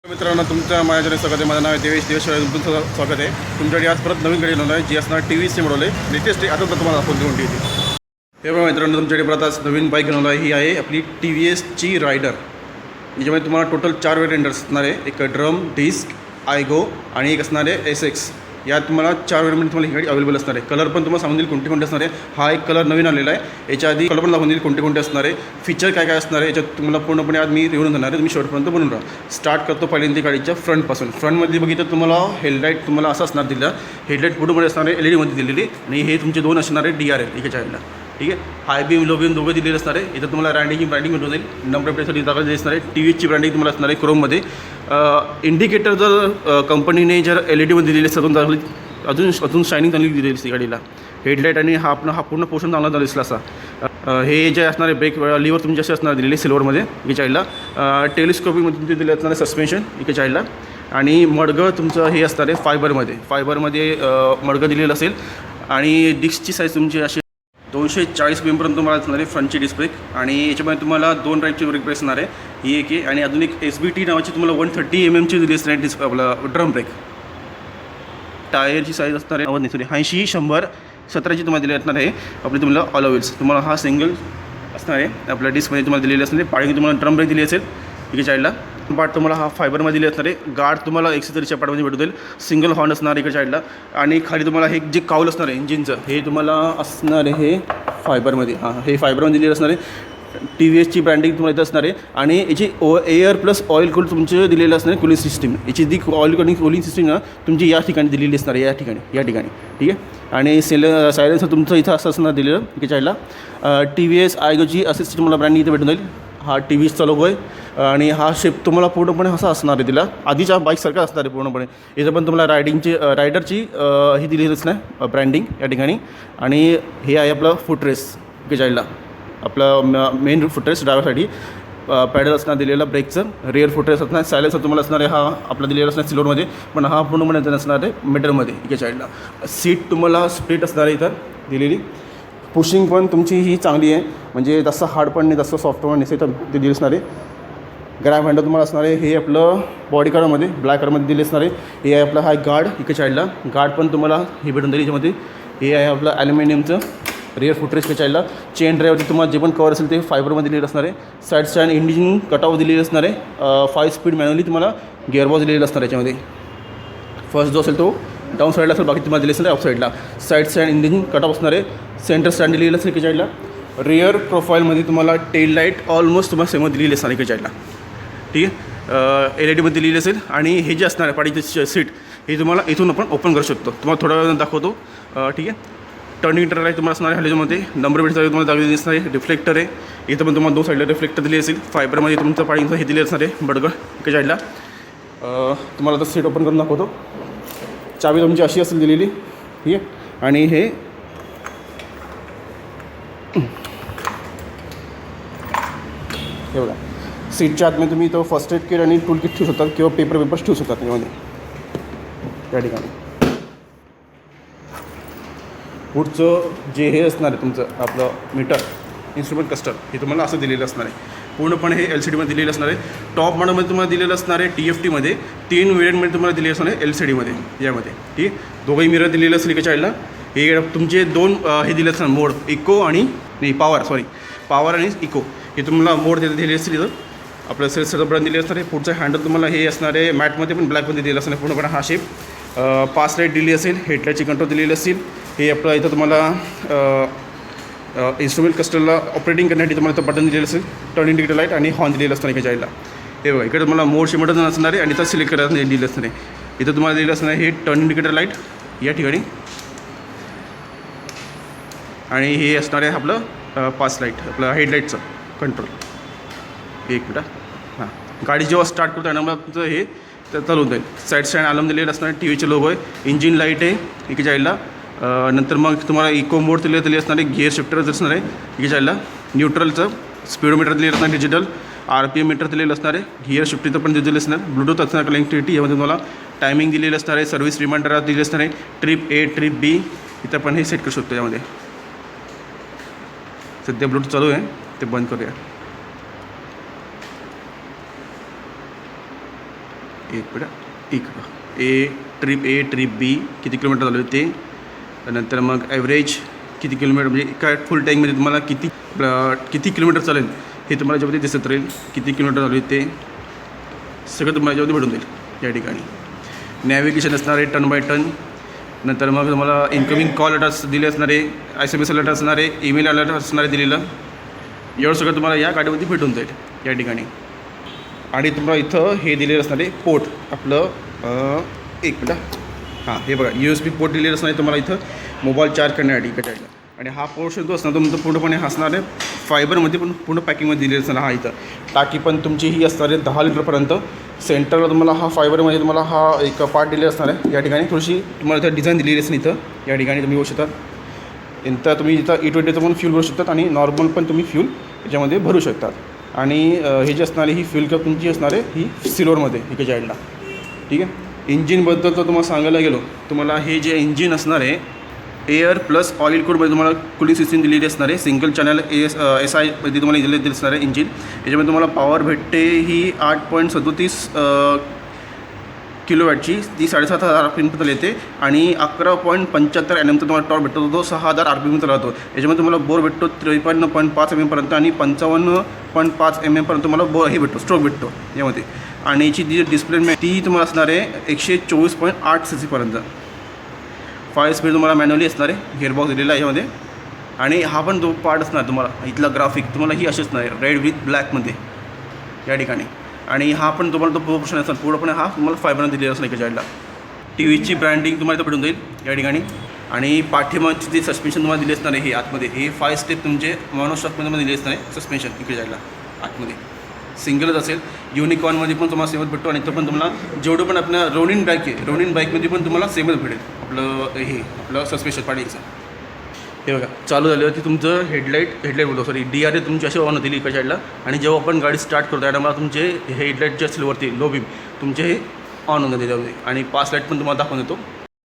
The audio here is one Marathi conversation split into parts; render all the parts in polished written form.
मित्रांनो, तुमच्या माझ्या चॅनल स्वागत आहे. माझं नाव आहे देवेश तुमचं स्वागत आहे. तुमच्याकडे आज परत नवीन गाडी येणार आहे जी असणार TVS मॉडेल आहे. लेटेस्ट आहे. आता तर तुम्हाला दाखवून देऊन ठेवते. हे बघा मित्रांनो, तुमच्याकडे परत आज नवीन बाईक घेऊन आहे. ही आहे आपली TVSची रायडर. याच्यामध्ये तुम्हाला टोटल 4 व्हेरियंट असणार आहे. एक ड्रम, डिस्क, आयगो आणि एक असणार आहे SX. यात तुम्हाला 4 व्हेरियंट तुम्हाला ही गाडी अवेलेबल असणार आहे. कलर पण तुम्हाला सांगून देईल कोणते कोणते असणार आहे. हा एक कलर नवीन आलेला आहे. याच्या आधी कलर पण दाखवून देईल कोणते कोणते असणार आहे. फीचर काय काय असणार आहे याच्यात तुम्हाला पूर्णपणे आज मी रिव्ह्यू देणार आहे. तुम्ही शेवटपर्यंत बनवून राहा. स्टार्ट करतो पहिल्यांदा गाडीच्या फ्रंटपासून. फ्रंटमध्ये बघितलं तुम्हाला हेडलाईट तुम्हाला असं असणार दिलं. हेडलाईट पुढेमध्ये असणार आहे LED दिलेली आणि हे तुमचे 2 असणार आहे DRL एकाच्या साईडला. ठीक आहे. हाय बीम लो बीम दोघं दिलेले असणार आहे. इथं तुम्हाला ब्रँडिंग भेटून जाईल. नंबर प्लेटसाठी जागा दिली असणार आहे. TVSची ब्रँडिंग तुम्हाला असणार आहे क्रोममध्ये. इंडिकेटर जर कंपनीने जर LED दिलेले असतात अजून शायनिंग चांगली दिलेली असते गाडीला. हेडलाईट आणि हा पूर्ण पोर्शन चांगला झाला दिसला असा. हे जे असणार आहे ब्रेक लिव्हर तुमचे असे असणार दिलेले सिल्वरमध्ये एका साईडला. टेलिस्कोपिकमध्ये तुमचे दिले असणार आहे सस्पेन्शन एका साईडला. आणि मडगं तुमचं हे असणार आहे फायबरमध्ये मडगं दिलेलं असेल. आणि डिस्कची साईज तुमची अशी 240 mm पर्यंत तुम्हाला असणार आहे फ्रंटची डिस्क ब्रेक. आणि याच्यामध्ये तुम्हाला 2 टाईपची ब्रेक असणार आहे. ही एक आहे आणि अजून एक SBT नावाची तुम्हाला 130 mm दिली असणार आहे डिस्क आपला ड्रम ब्रेक. टायरची साईज असणार आहे 80 100 17ची तुम्हाला दिली असणार आहे. आपली तुम्हाला ऑल व्हील्स तुम्हाला हा सिंगल असणार आहे. आपल्या डिस्कमध्ये तुम्हाला दिलेली असणार आहे. पाळी तुम्हाला ड्रम ब्रेक दिली असेल एका साईडला. पार्ट तुम्हाला हा फायबरमध्ये दिली असणार आहे. गार्ड तुम्हाला 130च्या पार्टमध्ये भेटू जाईल. सिंगल हॉर्न असणार एका साईडला. आणि खाली तुम्हाला हे जे काऊल असणार आहे इंजिनचं हे तुम्हाला असणार आहे हे फायबरमध्ये. हे फायबरमध्ये दिलेलं असणार आहे. TVSची ब्रँडिंग तुम्हाला इथं असणार आहे. आणि याची एअर प्लस ऑइल कूल तुमचं दिलेलं असणार आहे. कूलिंग सिस्टीम याची जी ऑइल कूलिंग सिस्टीम ना तुमची या ठिकाणी दिलेली असणार आहे. या ठिकाणी ठीक आहे. आणि सायलेन्सर तुमचं इथं असं असणार दिलेलं एका साईडला. TVS आयगोची असिस्ट तुम्हाला ब्रँडिंग इथं भेटून जाईल. हा TVSचा लोगो आहे. आणि हा शेप तुम्हाला पूर्णपणे असा असणार आहे. तिला आधीच्या बाईकसारखा असणार आहे पूर्णपणे. इथं पण तुम्हाला रायडरची ही दिलेली असणार ब्रँडिंग या ठिकाणी. आणि हे आहे आपलं फुटरेस एका साईडला. आपलं मेन फुटरेस ड्रायव्हरसाठी. पॅडल असणार दिलेला ब्रेकचं. रिअर फुटरेस असणार. सायलेन्सर तुम्हाला असणार आहे हा आपला दिलेला असणार सिल्वरमध्ये. पण हा पूर्णपणे असणार आहे मेटलमध्ये एका साईडला. सीट तुम्हाला स्प्लिट असणार आहे इथं दिलेली. पुशिंग पण तुमची ही चांगली आहे. म्हणजे तसं हार्ड पण नाही तसं सॉफ्ट पण नाही इथं ते दिली असणार आहे. ग्रॅब हँडल तुम्हाला असणार आहे. हे आपलं बॉडी कार्डमध्ये ब्लॅक कलरमध्ये दिले असणार आहे. हे आहे आपलं हा गार्ड एका साईडला. गार्ड पण तुम्हाला हे भेटून जाईल याच्यामध्ये. हे आहे आपलं ॲल्युमिनियमचं रिअर फुटरेसच्या साईडला. चेन ड्राईव्हरचे तुम्हाला जे पण कवर असेल ते फायबरमध्ये दिलेलं असणार आहे. साईड स्टँड इंजिन कटऑफ दिलेली असणार आहे. 5 स्पीड मॅन्युअली तुम्हाला गिअरबॉक्स दिलेलं असणार याच्यामध्ये. फर्स्ट जो असेल तो डाऊन साईडला असेल. बाकी तुम्हाला दिले असणार आहे ऑफ साईडला. साईड स्टँड इंजिन कटऑफ असणार आहे. सेंटर स्टँड दिलेलं असेल एका साईडला. रिअर प्रोफाईलमध्ये तुम्हाला टेल लाईट ऑलमोस्ट तुम्हाला सेम दिलेली असणार एका साईडला. ठीक आहे. LED दिलेली असेल. आणि हे जे असणार आहे पाडीचे सीट हे तुम्हाला इथून आपण ओपन करू शकतो. तुम्हाला थोडा वेळ दाखवतो. ठीक आहे. टर्निंग इंटर लाईट तुम्हाला असणार आहे ह्याच्यामध्ये. नंबर प्लेटचा तुम्हाला दाखवली असणार आहे. रिफ्लेक्टर आहे. इथं पण तुम्हाला 2 साईडला रिफ्लेक्टर दिली असेल. फायबरमध्ये तुमचं पाडीचं हे दिले असणार आहे बडगड एका साईडला. तुम्हाला आता सीट ओपन करून दाखवतो. चावी तुमची अशी असेल दिलेली. ठीक आहे. आणि हे बघा सीटच्या आतमध्ये तुम्ही तो फर्स्ट एड किट आणि टूल किट ठेवू शकतात किंवा पेपर्स ठेवू शकतात त्यामध्ये त्या ठिकाणी. पुढचं जे हे असणार आहे तुमचं आपलं मीटर इन्स्ट्रुमेंट क्लस्टर हे तुम्हाला असं दिलेलं असणार आहे. पूर्णपणे हे LCDमध्ये दिलेलं असणार आहे. टॉप मॉडेलमध्ये तुम्हाला दिलेलं असणार आहे TFTमध्ये. 3 व्हेरियंटमध्ये तुम्हाला दिलेलं असणार आहे LCDमध्ये यामध्ये. ठीक आहे. दोघंही मिरर दिलेलं असेल एका साईडला. हे तुमचे 2 हे दिले असणार मोड इको आणि पॉवर आणि इको हे तुम्हाला मोड दिलेले असतील. इथं आपलं सेल्सचं ब्रँड दिले असणार आहे. पुढचं हँडल तुम्हाला हे असणार आहे मॅटमध्ये पण ब्लॅकमध्ये दिलेलं असणार आहे. पूर्णपणे हा शेप. 5 लाईट दिली असेल. हेडलाईटची कंट्रोल दिलेली असतील. हे आपलं इथं तुम्हाला इन्स्ट्रुमेंट क्लस्टरला ऑपरेटिंग करण्यासाठी तुम्हाला इथं बटन दिलेलं असेल. टर्न इंडिकेटर लाईट आणि हॉर्न दिलेलं असणार एका साईडला. हे बघा इकडे तुम्हाला मोडचे बटन असणार आहे आणि इथं सिलेक्ट करायला दिलेलं असणार आहे. इथं तुम्हाला दिलेलं असणार आहे हे टर्न इंडिकेटर लाईट या ठिकाणी. आणि हे असणार आहे आपलं 5 लाईट आपलं हेडलाईटचं कंट्रोल. एक मिनटं. गाडी जेव्हा स्टार्ट करतो आणि मला तुमचं हे चालवून जाईल. साईड स्टँड अलार्म दिलेलं असणार आहे. TVचे लोगो आहे. इंजिन लाईट आहे एका साईडला. नंतर मग तुम्हाला इको मोड दिले असणार आहे. गिअर शिफ्टर असणार आहे एका साईडला. न्यूट्रलचं स्पीडोमीटर दिलेलं असणार डिजिटल. RPM मीटर दिलेलं असणार आहे. गिअर शिफ्टीचं पण दिलेलं असणार. ब्लूटूथ असणार कनेक्टिव्हिटी यामध्ये तुम्हाला टायमिंग दिलेलं असणार आहे. सर्व्हिस रिमाइंडर दिलेलं असणार आहे. ट्रिप A ट्रिप B इथं पण हे सेट करू शकतो यामध्ये. सध्या ब्लूटूथ चालू आहे ते बंद करूया. ट्रिप बी किती किलोमीटर झालं ते, त्यानंतर मग ॲव्हरेज किती किलोमीटर, म्हणजे काय फुल टँकमध्ये तुम्हाला किती किलोमीटर चालेल हे तुम्हाला याच्यामध्ये दिसत राहील. किती किलोमीटर झाले ते सगळं तुम्हाला याच्यामध्ये भेटून जाईल या ठिकाणी. नॅव्हिगेशन असणारे टन बाय टन, नंतर मग तुम्हाला इन्कमिंग कॉल अलर्ट्स दिले असणारे, SMS अलर्ट असणारे, ईमेल अलर्ट असणारे दिलेलं, एवढं सगळं तुम्हाला या गाडीमध्ये भेटून जाईल या ठिकाणी. आणि तुम्हाला इथं हे दिलेलं असणारे पोर्ट आपलं एक मिनटं हे बघा USB पोर्ट दिलेलं असणार तुम्हाला इथं मोबाईल चार्ज करण्यासाठी इकडे. आणि हा पोर्शन जो असणार तो पूर्णपणे असणार आहे फायबरमध्ये, पण पूर्ण पॅकिंगमध्ये दिलेलं असणार. हा इथं टाकी पण तुमची ही असणार आहे 10 लिटरपर्यंत. सेंटरला तुम्हाला हा फायबरमध्ये तुम्हाला हा एक पार्ट दिलेला असणार आहे या ठिकाणी. थोडीशी तुम्हाला इथं डिझाईन दिलेली असणार इथं या ठिकाणी तुम्ही बघू शकता. नंतर तुम्ही इथं E20चं पण फ्यूल भरू शकतात आणि नॉर्मल पण तुम्ही फ्यूल याच्यामध्ये भरू शकतात. आणि हे जे असणारे ही फ्यूल कप तुमची असणार आहे ही सिल्वरमध्ये इकडे साईडला. ठीक आहे. इंजिनबद्दल तर तुम्हाला सांगायला गेलो, तुम्हाला हे जे इंजिन असणार आहे एअर प्लस ऑइल कोडमध्ये तुम्हाला कुलिंग सिस्टीम दिलेली असणार आहे. सिंगल चॅनल SI मध्ये तुम्हाला दिलेलं असणार आहे इंजिन. याच्यामध्ये तुम्हाला पॉवर भेटते ही 8.37 किलोवॅटची, ती 7,500 RPM येते. आणि 11.75 NMचा तुम्हाला टॉर्क भेटतो, तो 6,000 RPM राहतो. याच्यामध्ये तुम्हाला बोर भेटतो 53.5 mm पर्यंत आणि 55.5 mm पर्यंत तुम्हाला हे भेटतो, स्ट्रोक भेटतो यामध्ये. आणि याची जी डिस्प्ले ती तुम्हाला असणार आहे 124.8 cc पर्यंत. 5 स्पीड तुम्हाला मॅन्युअली असणार आहे, गिअरबॉक्स दिलेला आहे यामध्ये. आणि हा पण तो पार्ट असणार तुम्हाला इथला ग्राफिक तुम्हाला ही अशी असणार आहे रेड विथ ब्लॅकमध्ये या ठिकाणी. आणि हा पण तुम्हाला तो पोर्शन असणार पूर्णपणे हा तुम्हाला फायबरनं दिलेला असणार एका साईडला. TVची ब्रँडिंग तुम्हाला इथं भेटून जाईल या ठिकाणी. आणि पाठीमागची जे सस्पेन्शन तुम्हाला दिले असणार आहे हे आतमध्ये हे 5 स्टेप तुमचे मोनोशॉकमध्ये दिले असणार आहे सस्पेन्शन इकडे साईडला आतमध्ये. सिंगलच असेल. युनिकॉर्नमध्ये पण तुम्हाला सेमच भेटतो. आणि इथं पण तुम्हाला जेवढं पण आपल्या रोनिन बाईक आहे रोनिन बाईकमध्ये पण तुम्हाला सेमच भेटेल आपलं सस्पेन्शन पाठीचं. हे बघा चालू झालं की तुमचं हेडलाईट बोलतो DRA तुमची अशी ऑन होतील इकडच्या साईडला. आणि जेव्हा आपण गाडी स्टार्ट करतो त्या टायमाला तुमचे हेडलाईट जे असतील वरती लो बीम तुमचे हे ऑन होऊन त्याच्यामध्ये. आणि 5 लाईट पण तुम्हाला दाखवून देतो.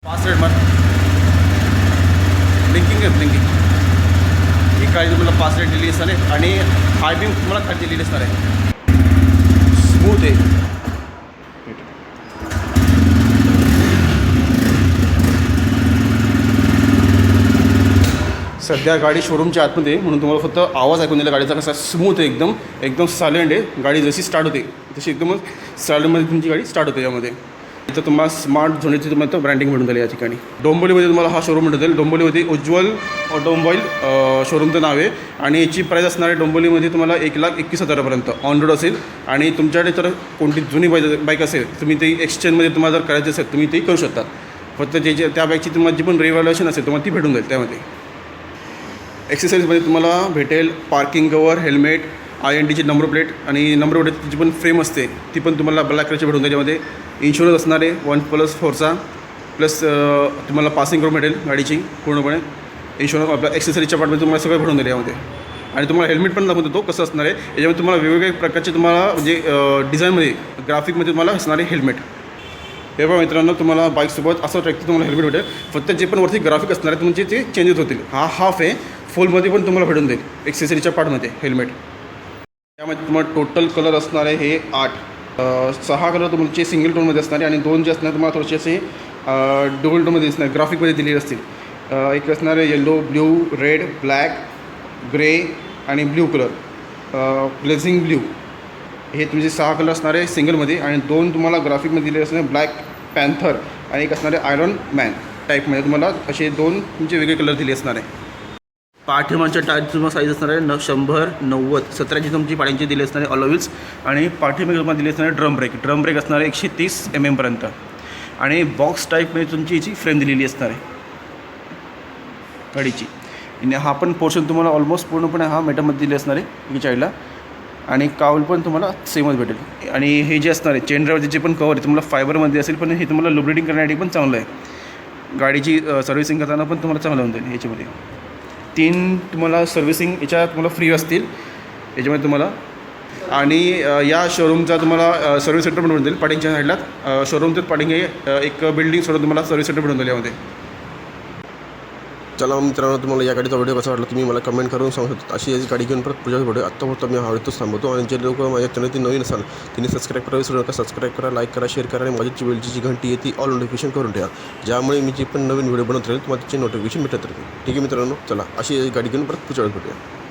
5 लाईट मार ब्लिंकिंग ही गाडी तुम्हाला 5 लाईट दिलेली असणार आहे. आणि हाय बीम तुम्हाला खाली दिलेली असणार आहे. स्मूथ आहे. सध्या गाडी शोरूमच्या आतमध्ये म्हणून तुम्हाला फक्त आवाज ऐकून दिला गाडीचा कसा स्मूथ आहे, एकदम सायलेंट आहे. गाडी जशी स्टार्ट होते तशी एकदमच सायलेंटमध्ये तुमची गाडी स्टार्ट होते यामध्ये. इथं तुम्हाला स्मार्ट झोनची तुम्हाला ब्रँडिंग भेटून झाली या ठिकाणी. डोंबिवलीमध्ये तुम्हाला हा शोरूम भेटून जाईल. डोंबिवलीमध्ये उज्ज्वल ऑटोमोबाईल शोरूमचं नाव आहे. आणि याची प्राईस असणार आहे डोंबिवलीमध्ये तुम्हाला 1,21,000 ऑन रोड असेल. आणि तुमच्याकडे जर कोणती जुनी बाईक असेल तुम्ही ते एक्सचेंजमध्ये तुम्हाला जर करायचं असेल तुम्ही ते करू शकता. फक्त त्या बाईकची तुम्हाला जी पण रिव्हॅल्युएशन असेल तुम्हाला ती भेटून जाईल. त्यामध्ये एक्सेसरीजमध्ये तुम्हाला भेटेल पार्किंग कवर, हेल्मेट, INDची नंबर प्लेट. आणि नंबर प्लेटची जी पण फ्रेम असते ती पण तुम्हाला ब्लॅक कलरची भेटून त्याच्यामध्ये. इन्शुरन्स असणार आहे 1+4चा प्लस तुम्हाला पासिंग करून भेटेल गाडीची पूर्णपणे. इन्शुरन्स आपल्या एक्सेसरीजच्या पार्टमध्ये तुम्हाला सगळं भेटून जाईल यामध्ये. आणि तुम्हाला हेल्मेट पण दाखवून देतो कसं असणार आहे. याच्यामध्ये तुम्हाला वेगवेगळ्या प्रकारचे तुम्हाला म्हणजे डिझाईनमध्ये ग्राफिकमध्ये तुम्हाला असणार आहे हेल्मेट. हे बघा मित्रांनो तुम्हाला बाईकसोबत असं ट्रॅकचं तुम्हाला हेल्मेट भेटेल. फक्त जे पण वरती ग्राफिक असणार आहे तुमचे ते चेंजेस होतील. हा हाफ आहे, फुलमध्ये पण तुम्हाला भेटून जाईल एक्सेसरीच्या पार्टमध्ये हेल्मेट. त्यामध्ये तुम्हाला टोटल कलर असणार आहे हे 6 कलर तुमचे सिंगल टोनमध्ये असणार आहे. आणि 2 जे असणार तुम्हाला थोडेसे असे डबल टोनमध्ये असणार ग्राफिकमध्ये दिलेले असतील. एक असणार आहे yellow, blue, red, black, grey आणि ब्ल्यू कलर, ब्लेझिंग ब्ल्यू. हे तुमचे 6 कलर असणार आहे सिंगलमध्ये. आणि 2 तुम्हाला ग्राफिकमध्ये दिलेले असणार ब्लॅक पॅन्थर आणि एक असणार आहे आयरन मॅन टाईपमध्ये. तुम्हाला असे 2 तुमचे वेगळे कलर दिले असणार आहे. पाठीमागच्या टायरची तुम्हाला साईज असणार आहे 100, 90, 17ची तुमची पाड्यांची दिली असणार आहे अलॉव्हिल्स. आणि पाठीमागे तुम्हाला दिली असणार आहे ड्रम ब्रेक असणार आहे 130 mm पर्यंत. आणि बॉक्स टाईपमध्ये तुमची याची फ्रेम दिलेली असणार आहे गाडीची. आणि हा पण पोर्शन तुम्हाला ऑलमोस्ट पूर्णपणे हा मेटलमध्ये दिले असणार आहे या साईडला. आणि काउल पण तुम्हाला सेमच भेटेल. आणि हे जे असणार आहे चेन ड्रायव्हरचे जे पण कवर आहे तुम्हाला फायबरमध्ये असेल, पण हे तुम्हाला लुब्रिकेटिंग करण्यासाठी पण चांगलं आहे. गाडीची सर्व्हिसिंग करताना पण तुम्हाला चांगलं होऊन जाईल. याच्यामध्ये 3 तुम्हाला सर्व्हिसिंग याच्या तुम्हाला फ्री असतील याच्यामध्ये तुम्हाला. आणि या शोरूमचा तुम्हाला सर्व्हिस सेंटर पण भेटून जाईल पाटिंगच्या साईडला. शोरूमचंच पाटिंग आहे एक बिल्डिंग सोडून तुम्हाला सर्व्हिस सेंटर भेटून जाईल यामध्ये. चला मित्रांनो, तुम्हाला या गाडीचा व्हिडिओ कसा वाटला तुम्ही मला कमेंट करून सांगू शकता. अशी याची गाडी घेऊन परत पुढच्या व्हिडिओ आत्ता मी हा व्हिडिओ थांबवतो. आणि जे लोक माझ्या चॅनलवरती नवीन असाल त्यांनी सबस्क्राईब करायला विसरू नका. सबस्क्राईब करा, लाईक करा, शेअर करा आणि माझी वेळची जी घंटी आहे ती ऑल नोटिफिकेशन करून ठेवा, ज्यामुळे मी जी पण नवीन व्हिडिओ बनवत राहील तुम्हाला त्याची नोटिफिकेशन भेटत राहील. ठीक आहे मित्रांनो, चला अशी गाडी घेऊन परत पुढच्या वेळेस भेटूया.